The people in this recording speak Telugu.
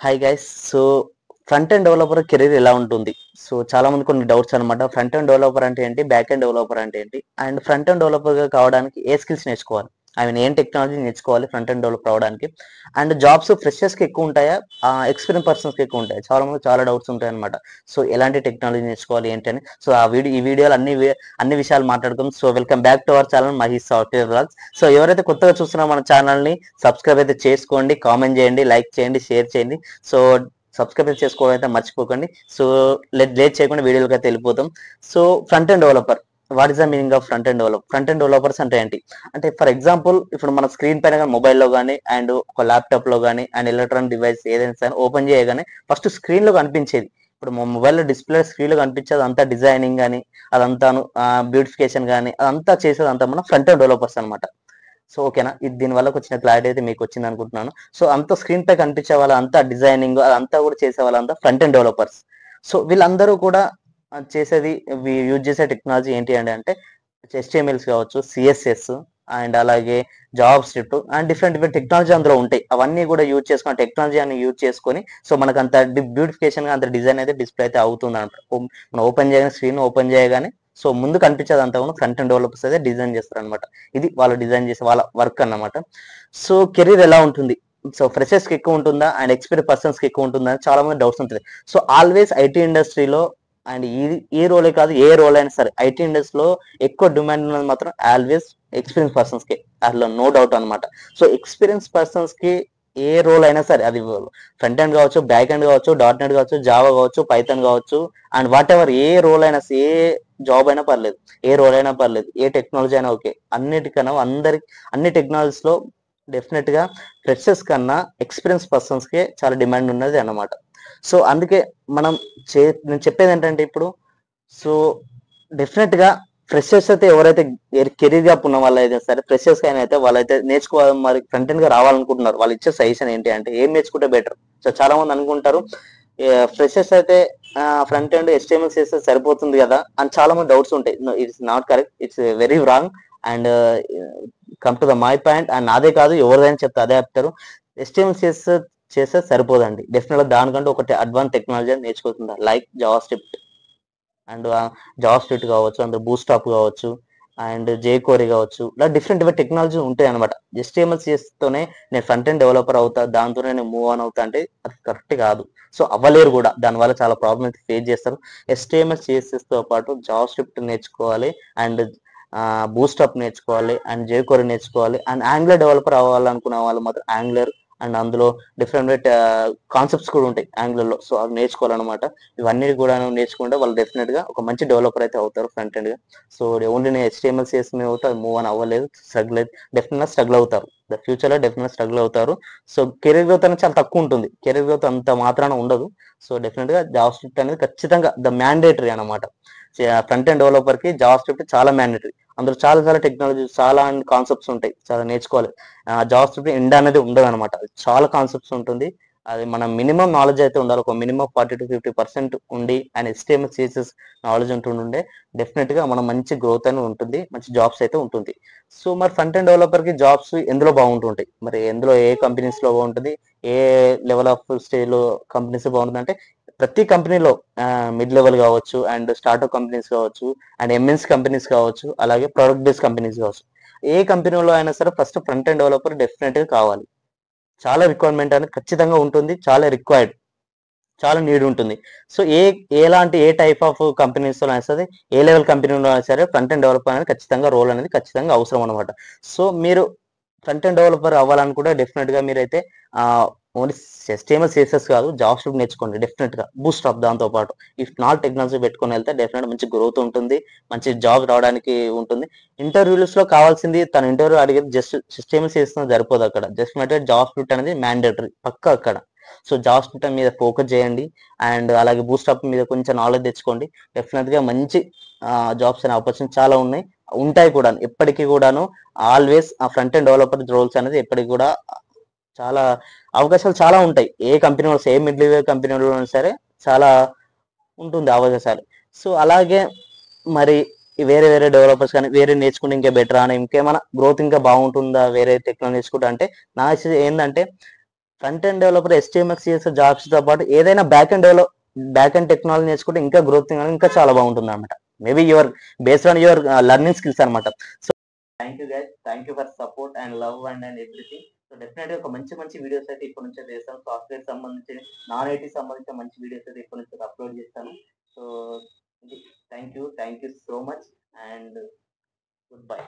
Hi guys. So front end developer career ఎలా ఉంటుంది? సో చాలా మంది కొన్ని డౌట్స్ అనమాట. ఫ్రంట్ ఎండ్ డెవలపర్ అంటే ఏంటి? బ్యాక్ ఎండ్ డెవలపర్ అంటే ఏంటి? అండ్ ఫ్రంట్ ఎండ్ డెవలపర్ గా కావడానికి ఏ స్కిల్స్ నేర్చుకోవాలి? ఏం టెక్నాలజీ నేర్చుకోవాలి ఫ్రంట్ ఎండ్ డెవలపర్ అవడానికి? అండ్ జాబ్స్ ఫ్రెషర్స్ కి ఎక్కువ ఉంటాయా? ఎక్స్పీరియన్స్ పర్సన్స్ కి ఎక్కువ ఉంటాయి? చాలా మంది చాలా డౌట్స్ ఉంటాయి అనమాట. సో ఎలాంటి టెక్నాలజీ నేర్చుకోవాలి ఏంటి అని. సో ఈ వీడియోలో అన్ని విషయాలు మాట్లాడుకుందాం. So welcome back to our channel Mahesh software blogs. So ఎవరైతే కొత్తగా చూస్తున్నారో మన ఛానల్ ని సబ్స్క్రైబ్ అయితే చేసుకోండి, కామెంట్ చేయండి, లైక్ చేయండి, షేర్ చేయండి. సో సబ్స్క్రైబ్ చేసుకోవడం అయితే మర్చిపోకండి. సో లేట్ చేయకుండా వీడియోలకి అయితే వెళ్ళిపోతాం. So front end developer, what is the meaning of front end developer? Front end developers అంటే ఏంటి అంటే, ఫర్ ఎగ్జాంపుల్ ఇప్పుడు మన స్క్రీన్ పైన కానీ మొబైల్లో కానీ అండ్ ఒక ల్యాప్టాప్ లో కానీ అండ్ ఎలక్ట్రానిక్ డివైస్ ఏదైనా సరే ఓపెన్ చేయగానే ఫస్ట్ స్క్రీన్ లో కనిపించేది. ఇప్పుడు మా మొబైల్ డిస్ప్లే స్క్రీన్ లో కనిపించేది అంతా డిజైనింగ్ కానీ అదంతాను బ్యూటిఫికేషన్ కానీ అదంతా చేసేది అంతా మన ఫ్రంట్ ఎండ్ డెవలపర్స్ అనమాట. సో ఓకేనా, ఇది దీని వల్ల వచ్చిన క్లారిటీ అయితే మీకు వచ్చింది అనుకుంటున్నాను. సో అంత స్క్రీన్ పై కనిపించే వాళ్ళంతా డిజైనింగ్ అదంతా కూడా చేసే వాళ్ళంతా ఫ్రంట్ ఎండ్ డెవలపర్స్. సో వీళ్ళందరూ కూడా చేసేది, యూజ్ చేసే టెక్నాలజీ ఏంటి అంటే HTMLs కావచ్చు, సిఎస్ఎస్ అండ్ అలాగే job script and different different technology అందులో ఉంటాయి. అవన్నీ కూడా యూజ్ చేసుకొని టెక్నాలజీ అని యూజ్ చేసుకొని సో మనకు అంత బ్యూటిఫికేషన్ అంత డిజైన్ అయితే డిస్ప్లే అయితే అవుతుంది అనమాట. మనం ఓపెన్ చేయగానే స్క్రీన్ ఓపెన్ చేయగానే సో ముందు కనిపించేది అంతా కూడా ఫ్రంట్ ఎండ్ డెవలపర్స్ అయితే డిజైన్ చేస్తారు అనమాట. ఇది వాళ్ళు డిజైన్ చేసే వాళ్ళ వర్క్ అన్నమాట. సో కెరీర్ ఎలా ఉంటుంది? సో ఫ్రెషర్స్ కి ఎక్కువ ఉంటుందా అండ్ ఎక్స్పీరియన్స్ పర్సన్స్ కి ఎక్కువ ఉంటుందా అని చాలా మంది డౌట్స్ ఉంటుంది. సో ఆల్వేస్ ఐటీ ఇండస్ట్రీలో అండ్ ఈ రోలే కాదు, ఏ రోల్ అయినా సరే ఐటీ ఇండస్ట్రీలో ఎక్కువ డిమాండ్ ఉన్నది మాత్రం ఆల్వేస్ ఎక్స్పీరియన్స్ పర్సన్స్ కి, అందులో నో డౌట్ అనమాట. సో ఎక్స్పీరియన్స్ పర్సన్స్ కి ఏ రోల్ అయినా సరే, అది ఫ్రంట్ ఎండ్ కావచ్చు, బ్యాక్ ఎండ్ కావచ్చు, డాట్ నెట్ కావచ్చు, జావా కావచ్చు, పైథాన్ కావచ్చు అండ్ వాట్ ఎవర్, ఏ రోల్ అయినా ఏ జాబ్ అయినా పర్లేదు, ఏ రోల్ అయినా పర్లేదు, ఏ టెక్నాలజీ అయినా ఓకే. అన్నిటికన్నా అన్ని టెక్నాలజీస్ లో డెఫినెట్ గా ఫ్రెషర్స్ కన్నా ఎక్స్పీరియన్స్ పర్సన్స్ కే చాలా డిమాండ్ ఉన్నది అన్నమాట. సో అందుకే మనం నేను చెప్పేది ఏంటంటే ఇప్పుడు సో డెఫినెట్ గా ఫ్రెషర్స్ అయితే ఎవరైతే కెరీర్ గ్యాప్ ఉన్న వాళ్ళు అయితే సరే, ఫ్రెషర్స్ అయినా అయితే వాళ్ళైతే నేర్చుకోవాలి. మరి ఫ్రంట్ ఎండ్ గా రావాలనుకుంటున్నారు, వాళ్ళు ఇచ్చే సజెషన్ ఏంటి అంటే ఏం నేర్చుకుంటే బెటర్? సో చాలా మంది అనుకుంటారు ఫ్రెషర్స్ అయితే ఫ్రంట్ ఎండ్ HTML చేస్తే సరిపోతుంది కదా అని చాలా మంది డౌట్స్ ఉంటాయి. It's not correct, it's very wrong. And come to the my point, and నాదే కాదు ఎవరిదైనా చెప్తే అదే చెప్తారు. HTML చేస్తే సరిపోదండి. డెఫినెట్ గా దానికంటే ఒకటి అడ్వాన్స్ టెక్నాలజీ నేర్చుకుంటుందా, like JavaScript and JavaScript కావచ్చు, అండ్ బూస్టాప్ కావచ్చు అండ్ జేకోరీ కావచ్చు, ఇలా డిఫరెంట్ డిఫరెంట్ టెక్నాలజీ ఉంటాయి అనమాట. HTML తోనే నేను ఫ్రంట్ ఎండ్ డెవలపర్ అవుతా, దాంతోనే నేను మూవ్ ఆన్ అవుతా అంటే అది కరెక్ట్ కాదు. సో అవ్వలేరు కూడా, దానివల్ల చాలా ప్రాబ్లమ్ అయితే ఫేస్ చేస్తారు. HTML CSS తో పాటు జావా స్క్రిప్ట్ నేర్చుకోవాలి అండ్ బూస్టాప్ నేర్చుకోవాలి అండ్ జేకోరీ నేర్చుకోవాలి. అండ్ యాంగ్లర్ డెవలపర్ అవ్వాలనుకునే వాళ్ళు మాత్రం యాంగ్లర్ అండ్ అందులో డిఫరెంట్ కాన్సెప్ట్స్ కూడా ఉంటాయి యాంగ్లర్ లో. సో అవి నేర్చుకోవాలన్నమాట. ఇవన్నీ కూడా నేర్చుకుంటే వాళ్ళు డెఫినెట్ గా ఒక మంచి డెవలపర్ అయితే అవుతారు ఫ్రంట్ ఎండ్ గా. సో ఓన్లీ నేను HTML చేసిన మూవ్ అని అవ్వలేదు, స్ట్రగుల్ అయితే డెఫినెట్ గా స్ట్రగుల్ అవుతారు. ఫ్యూచర్ లో డెఫినెట్ స్ట్రగుల్ అవుతారు. సో కెరీర్ గ్రోత్ అనేది చాలా తక్కువ ఉంటుంది, కెరీర్ గ్రోత్ అంత మాత్రాన ఉండదు. సో డెఫినెట్ గా జావా స్క్రిప్ట్ అనేది ఖచ్చితంగా ద మ్యాండేటరీ అనమాట. ఫ్రంట్ ఎండ్ డెవలపర్ కి జావా స్క్రిప్ట్ చాలా మ్యాండేటరీ. అందులో చాలా చాలా టెక్నాలజీ, చాలా కాన్సెప్ట్స్ ఉంటాయి, చాలా నేర్చుకోవాలి. జావా స్క్రిప్ట్ ఎండ్ అనేది ఉండదు అనమాట, చాలా కాన్సెప్ట్స్ ఉంటుంది. అది మన మినిమం నాలెడ్జ్ అయితే ఉండాలి, ఒక మినిమం 40 to 50% ఉండి అండ్ HTML CSS నాలెడ్జ్ ఉంటుండే డెఫినెట్ గా మనం మంచి గ్రోత్ అని ఉంటుంది, మంచి జాబ్స్ అయితే ఉంటుంది. సో మరి ఫ్రంట్ ఎండ్ డెవలపర్ కి జాబ్స్ ఎందులో బాగుంటుంటాయి, మరి ఎందులో ఏ కంపెనీస్ లో బాగుంటుంది, ఏ లెవెల్ ఆఫ్ స్టేజ్ లో కంపెనీస్ బాగుంటుంది అంటే ప్రతి కంపెనీలో మిడ్ లెవెల్ కావచ్చు అండ్ స్టార్ట్అప్ కంపెనీస్ కావచ్చు అండ్ ఎంఎన్స్ కంపెనీస్ కావచ్చు, అలాగే ప్రొడక్ట్ బేస్డ్ కంపెనీస్ కావచ్చు, ఏ కంపెనీలో అయినా సరే first front end developer definite గా కావాలి. చాలా రిక్వైర్మెంట్ అనేది ఖచ్చితంగా ఉంటుంది, చాలా రిక్వైర్డ్, చాలా నీడ్ ఉంటుంది. So A type of companies లో అయినా సరే, ఏ లెవెల్ కంపెనీలో అయినా సరే ఫ్రంట్ ఎండ్ డెవలపర్ అనేది ఖచ్చితంగా రోల్ అనేది ఖచ్చితంగా అవసరం అనమాట. సో మీరు ఫ్రంట్ ఎండ్ డెవలపర్ అవ్వాలనుకుంటే డెఫినెట్ గా మీరైతే ఓన్లీ HTML CSS కాదు, జావా స్క్రిప్ట్ నేర్చుకోండి డెఫినెట్ గా, బూస్ట్ అప్ దాంతో పాటు. ఇఫ్ నాట్ టెక్నాలజీ పెట్టుకొని వెళ్తే డెఫినెట్ మంచి గ్రోత్ ఉంటుంది, మంచి జాబ్ రావడానికి ఉంటుంది. ఇంటర్వ్యూస్ లో కావాల్సింది, తన ఇంటర్వ్యూ అడిగేది జస్ట్ HTML CSS సరిపోదు అక్కడ, జస్ట్ జావా స్క్రిప్ట్ అనేది మ్యాండేటరీ పక్కా అక్కడ. సో జావా స్క్రిప్ట్ మీద ఫోకస్ చేయండి అండ్ అలాగే బూస్టప్ మీద కొంచెం నాలెడ్జ్ తెచ్చుకోండి. డెఫినెట్ గా మంచి జాబ్స్ అనే ఆపర్చునిటీ చాలా ఉంటాయి కూడా ఎప్పటికీ కూడాను. ఆల్వేస్ ఆ ఫ్రంట్ ఎండ్ డెవలపర్ రోల్స్ అనేది ఎప్పటికి కూడా చాలా అవకాశాలు చాలా ఉంటాయి. ఏ కంపెనీలో, ఏ మిడ్ లెవెల్ కంపెనీలో సరే చాలా ఉంటుంది అవకాశాలు. సో అలాగే మరి వేరే వేరే డెవలపర్స్ కానీ వేరే నేర్చుకుంటే ఇంకా బెటర్ అని, ఇంకేమైనా గ్రోత్ ఇంకా బాగుంటుందా వేరే టెక్నాలజీ నేర్చుకుంటా అంటే, నా ఏంటంటే front end developer HTML CSS jobs తో పాటు ఏదైనా బ్యాక్ ఎండ్ టెక్నాలజీ నేర్చుకుంటే ఇంకా గ్రోత్ ఇంకా చాలా బాగుంటుంది అనమాట. Maybe your based on your learning skills అనమాట. So thank you guys, thank you for support and love and everything. So definite గా ఒక మంచి వీడియోస్ అయితే ఇప్పటి నుంచే చేస్తాను. సాఫ్ట్వేర్ సంబంధించి, నాన్ ఐటీ సంబంధించిన మంచి వీడియోస్ అయితే ఇప్పటి నుంచి అప్లోడ్ చేస్తాను. So thank you so much and good bye.